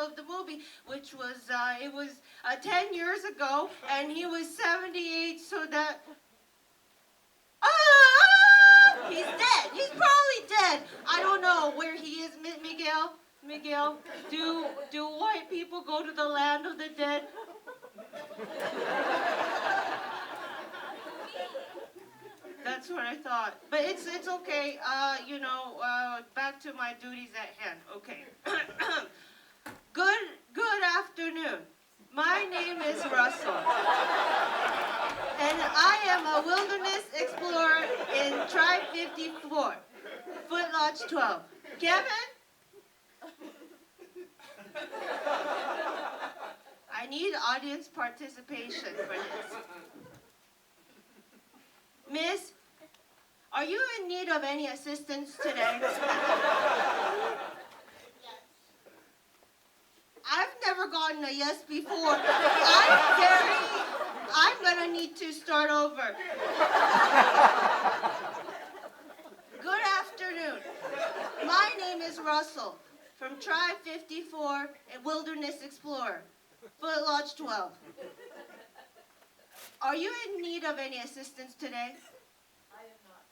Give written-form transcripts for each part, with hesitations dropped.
of the movie, which was, it was 10 years ago, and he was 78, so that... Ah! He's dead. He's probably dead. I don't know where he is, Miguel. Miguel, do white people go to the land of the dead? That's what I thought. But it's okay. Back to my duties at hand. Okay. Good afternoon. My name is Russell. And I am a wilderness explorer in Tribe 54, Foot Lodge 12. Kevin? I need audience participation for this. Miss, are you in need of any assistance today? Yes. I've never gotten a yes before. I'm gonna need to start over. Good afternoon. My name is Russell from Tribe 54 and Wilderness Explorer, Foot Lodge 12. Are you in need of any assistance today? I am not.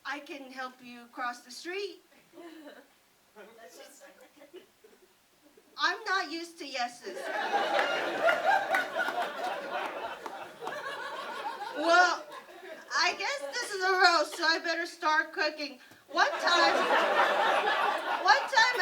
I can help you cross the street. I'm not used to yeses. Well, I guess this is a roast, so I better start cooking. One time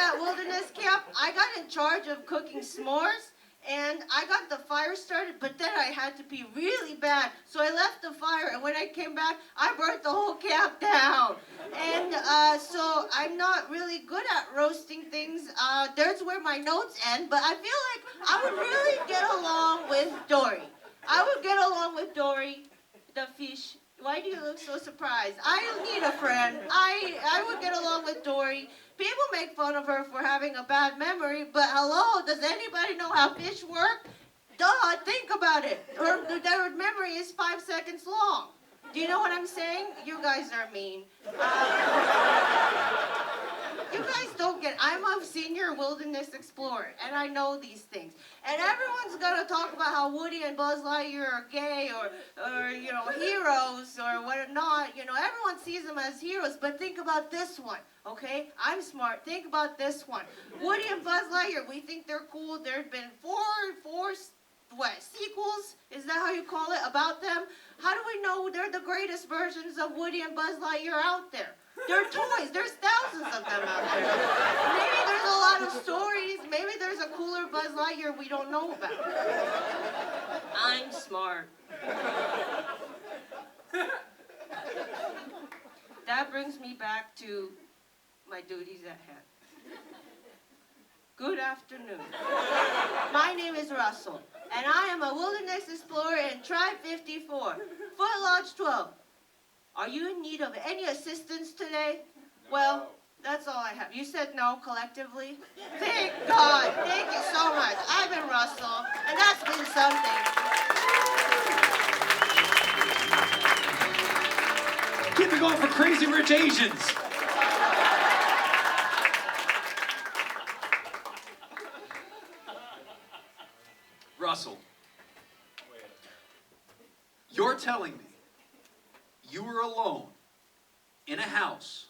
at Wilderness Camp, I got in charge of cooking s'mores, and I got the fire started, but then I had to pee really bad, so I left the fire, and when I came back, I burnt the whole camp down. And so I'm not really good at roasting things. There's where my notes end, but I feel like I would really get along with Dory. I would get along with Dory, the fish. Why do you look so surprised? I need a friend. I would get along with Dory. People make fun of her for having a bad memory, but hello, does anybody know how fish work? Duh, think about it. Their memory is 5 seconds long. Do you know what I'm saying? You guys are mean. You guys don't get, I'm a senior wilderness explorer, and I know these things. And everyone's gonna talk about how Woody and Buzz Lightyear are gay or heroes or whatnot. Everyone sees them as heroes, but think about this one, okay? I'm smart. Think about this one. Woody and Buzz Lightyear, we think they're cool. There have been four sequels? Is that how you call it, about them? How do we know they're the greatest versions of Woody and Buzz Lightyear out there? They're toys. There's thousands of them out there. Maybe there's a lot of stories. Maybe there's a cooler Buzz Lightyear we don't know about. I'm smart. That brings me back to my duties at hand. Good afternoon. My name is Russell, and I am a wilderness explorer in Tribe 54, Foot Lodge 12. Are you in need of any assistance today? No. Well, that's all I have. You said no collectively? Thank God. Thank you so much. I've been Russell, and that's been something. Keep it going for Crazy Rich Asians. Russell, you're telling me you were alone in a house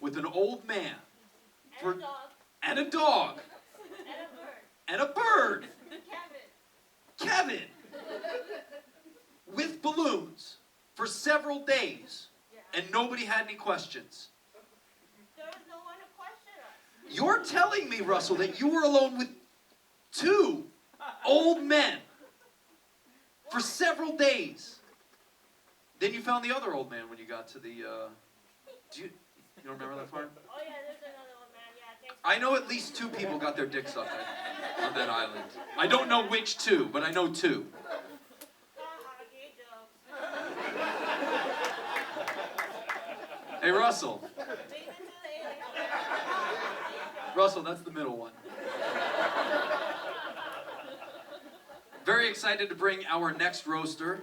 with an old man And a dog. and a dog And a bird. and a bird, Kevin. Kevin, with balloons for several days, Yeah. and nobody had any questions. There was no one to question us. You're telling me, Russell, that you were alone with 2 old men for several days. Then you found the other old man when you got to the, you don't remember that part? Oh yeah, there's another one, man. Yeah, thanks. I know at least 2 people got their dicks sucked on that island. I don't know which 2, but I know 2. Gay jokes. Hey, Russell. Leave it to the aliens. Russell, that's the middle one. Very excited to bring our next roaster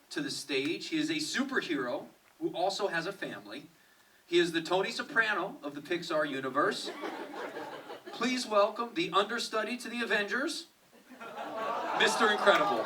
to the stage. He is a superhero who also has a family. He is the Tony Soprano of the PIXAR universe. Please welcome the understudy to the Avengers, Mr. Incredible.